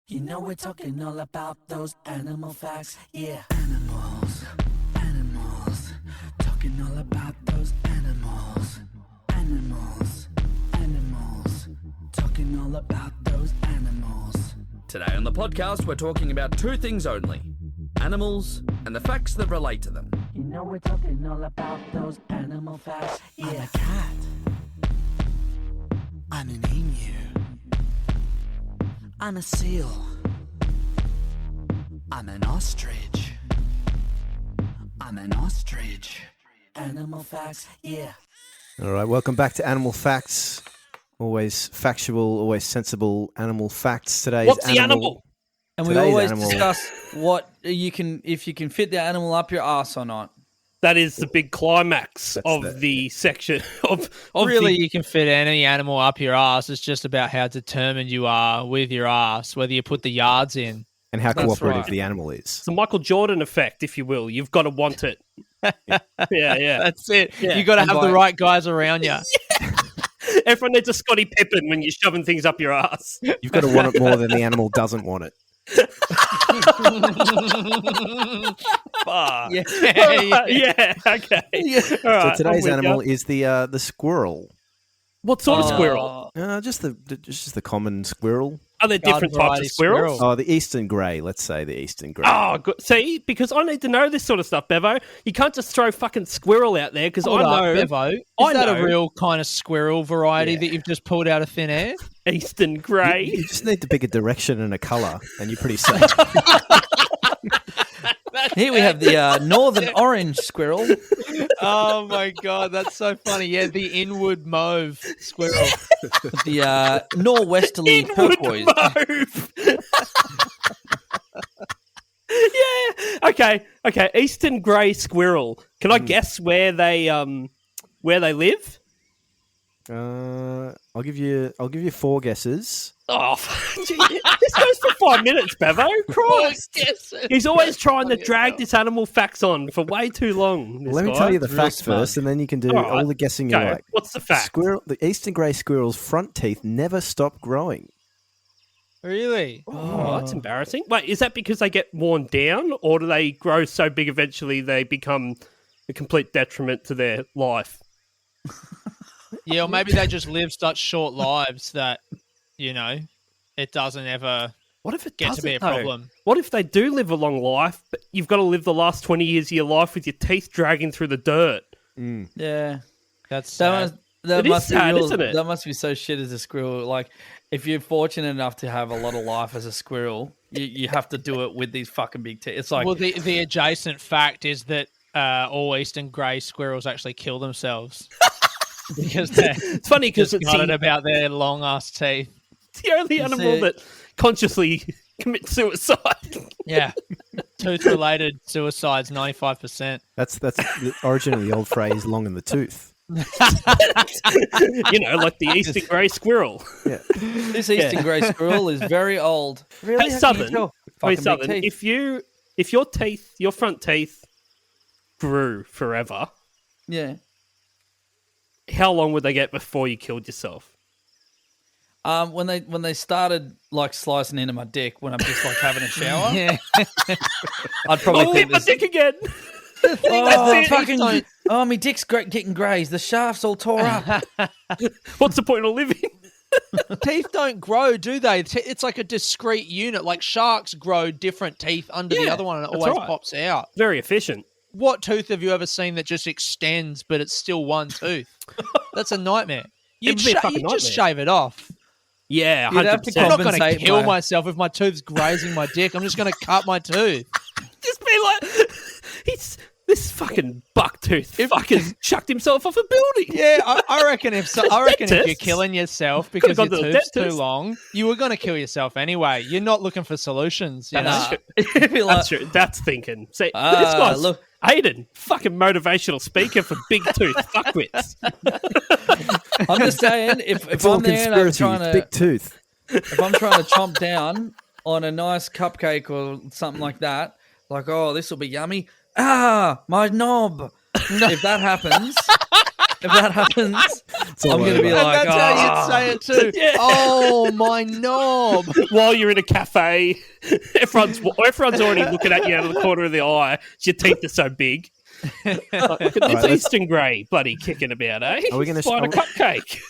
You know we're talking all about those animal facts, yeah. Animals, animals, talking all about those animals. Animals, animals, talking all about those animals. Today on the podcast, we're talking about two things only: animals and the facts that relate to them. You know we're talking all about those animal facts, yeah. I'm a cat. I'm an emu. I'm a seal. I'm an ostrich. I'm an ostrich. Animal facts, yeah. All right, welcome back to Animal Facts. Always factual, always sensible animal facts. Today's What's the animal? And we Today's always animal- discuss what you can, if you can fit the animal up your ass or not. That is the big climax That's of the section of Really, the, you can fit any animal up your ass. It's just about how determined you are with your ass, whether you put the yards in. and how That's cooperative right. the animal is. it's the Michael Jordan effect, if you will. You've got to want it. yeah. That's it. Yeah. You got to And have by- the right guys around you. Everyone needs a Scottie Pippen when you're shoving things up your ass. You've got to want it more than the animal doesn't want it. Ah. Yeah. Yeah, okay. All right, So today's I'm with animal ya. is the squirrel. What sort of squirrel? Just the common squirrel. Are there different types variety of squirrels? squirrel. Oh, the eastern grey. Let's say the eastern grey. Oh, good. See, because I need to know this sort of stuff, Bevo. You can't just throw fucking squirrel out there because I Hold up, know Bevo. Is I that know. a real kind of squirrel variety that you've just pulled out of thin air? Eastern grey. You just need to pick a direction and a colour, and you're pretty safe. Here we have the northern orange squirrel. Oh my god, that's so funny. Yeah, the inward mauve squirrel. The norwesterly turquoise. Move. Yeah. Okay. Eastern grey squirrel. Can I guess where they live? I'll give you four guesses. Oh, gee, this goes for 5 minutes, Bevo. Christ. He's always trying to drag this animal facts on for way too long. this Let me guy. tell you the It's real facts smart. first, and then you can do All right. all the guessing you Go. like. What's the fact? The eastern grey squirrel's front teeth never stop growing. Really? Oh, that's embarrassing. Wait, is that because they get worn down, or do they grow so big eventually they become a complete detriment to their life? Yeah, or maybe they just live such short lives that, it doesn't ever What if it get to doesn't, be a though? problem. What if they do live a long life, but you've got to live the last 20 years of your life with your teeth dragging through the dirt? Yeah. That's That, sad. that It is must be sad, real, isn't it? That must be so shit as a squirrel. Like, if you're fortunate enough to have a lot of life as a squirrel, you have to do it with these fucking big teeth. It's like, Well, the adjacent fact is that all eastern grey squirrels actually kill themselves because they're It's funny because it's disgusted the, about their long ass teeth. the only animal see- that consciously commits suicide. Yeah, tooth-related suicides 95%. That's the origin of the old phrase "long in the tooth." Like the eastern grey squirrel. this eastern grey squirrel is very old. Really? Hey, How can you Southern. tell? Hey, Fucking big Southern, teeth. if your front teeth grew forever, Yeah. how long would they get before you killed yourself? When they started like slicing into my dick when I'm just like having a shower, Yeah. I'd probably Oh, think my this. dick again. Oh, it. fucking! Oh, my dick's getting grazed. The shaft's all tore up. What's the point of living? Teeth don't grow, do they? It's like a discrete unit. Like sharks grow different teeth under the Yeah, other one, and it that's always right. pops out. Very efficient. What tooth have you ever seen that just extends, but it's still one tooth? That's a nightmare. It'd be a fucking You just nightmare. shave it off. Yeah, You'd have to 100%. I'm not going to Compensate kill by- myself if my tooth's grazing my dick. I'm just going to cut my tooth. Just be like, this fucking bucktooth fucking chucked himself off a building. Yeah, I reckon if if you're Dentist? killing yourself because your gone to the tooth's too dentist. long, you were going to kill yourself anyway. You're not looking for solutions. You know? That's true. It'd be like, That's true. That's thinking. See, this Ah, guy's look. Aiden, fucking motivational speaker for big tooth fuckwits. I'm just saying, if It's all I'm there and I'm conspiracy. trying It's to big tooth. if I'm trying to chomp down on a nice cupcake or something like that, like, oh, this will be yummy. Ah, my knob. If that happens, if that happens, I'm going to be And like, that's how you'd say it too. Oh, my knob. While you're in a cafe, everyone's already looking at you out of the corner of the eye. Your teeth are so big. Look at this Eastern Grey bloody kicking about, eh? Are we going Find a cupcake.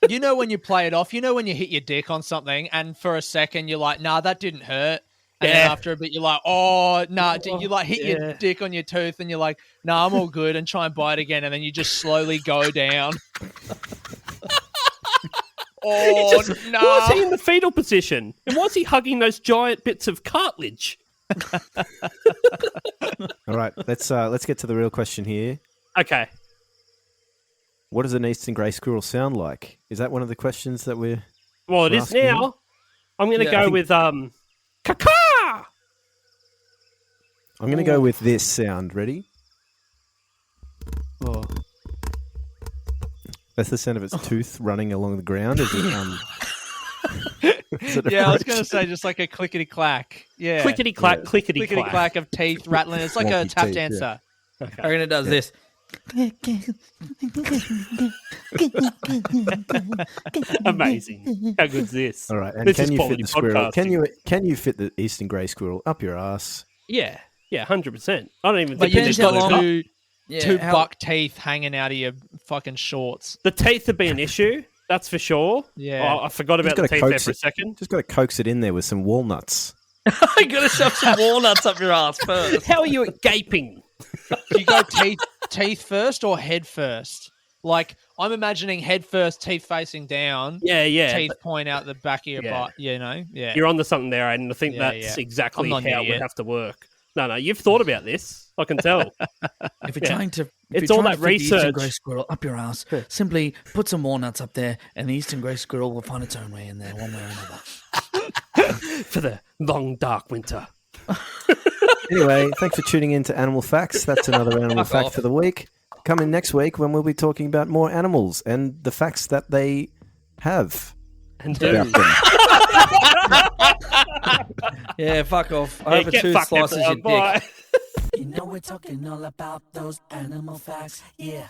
You know when you play it off, you know when you hit your dick on something and for a second you're like, nah, that didn't hurt. And then after a bit you're like, oh, nah, you like hit your dick on your tooth and you're like, nah, I'm all good and try and bite again and then you just slowly go down. Oh, no. Why is he in the fetal position? And why is he hugging those giant bits of cartilage? All right, let's get to the real question here. Okay. What does an eastern grey squirrel sound like? Is that one of the questions that we're... Well, it is asking now. him? I'm going to go with caca. I'm going to go with this sound. Ready? oh. That's the sound of its tooth running along the ground as it, as it Yeah, I was approaches. going to say just like a clickety-clack. Yeah. Clickety-clack, clickety-clack. Clickety-clack of teeth rattling. It's like a Wonky tap teeth, yeah. dancer. I reckon it does this. Amazing. How good's this? All right, and This can is you fit quality the squirrel? podcasting. Can you fit the eastern grey squirrel up your ass? Yeah, 100%. I don't even But think you Depends just how got long- two Yeah, buck teeth hanging out of your fucking shorts. the teeth would be an issue. That's for sure. Yeah. Oh, I forgot about the gotta teeth there coax for a it. second. Just got to coax it in there with some walnuts. You got to shove some walnuts up your ass first. How are you at gaping? Do you go teeth first or head first? Like, I'm imagining head first, teeth facing down, Yeah. teeth point out the back of your Yeah. butt, you know? Yeah. You're onto something there, and I think Yeah, that's yeah. exactly I'm how not it new would yet. have to work. No, you've thought about this. I can tell. If you're Yeah. trying to, It's all that fit the eastern research. grey squirrel up your ass, simply put some walnuts up there, and the eastern grey squirrel will find its own way in there, one way or another. For the long, dark winter. Anyway, thanks for tuning in to Animal Facts. That's another Animal Fuck Fact off. for the week. Come in next week when we'll be talking about more animals and the facts that they have And about do. them. Yeah, fuck off. I Yeah, hope a get tooth fucked, slices your everyone. Bye. dick. You know we're talking all about those animal facts, yeah.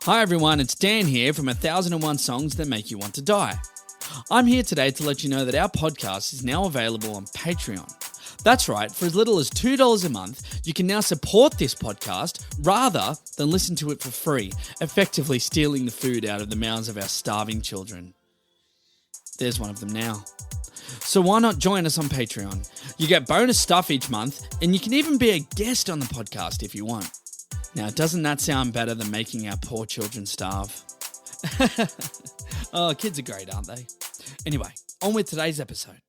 Hi everyone, it's Dan here from 1001 Songs That Make You Want to Die. I'm here today to let you know that our podcast is now available on Patreon. That's right, for as little as $2 a month, you can now support this podcast rather than listen to it for free, effectively stealing the food out of the mouths of our starving children. There's one of them now. So why not join us on Patreon? You get bonus stuff each month, and you can even be a guest on the podcast if you want. Now, doesn't that sound better than making our poor children starve? Oh, kids are great, aren't they? Anyway, on with today's episode.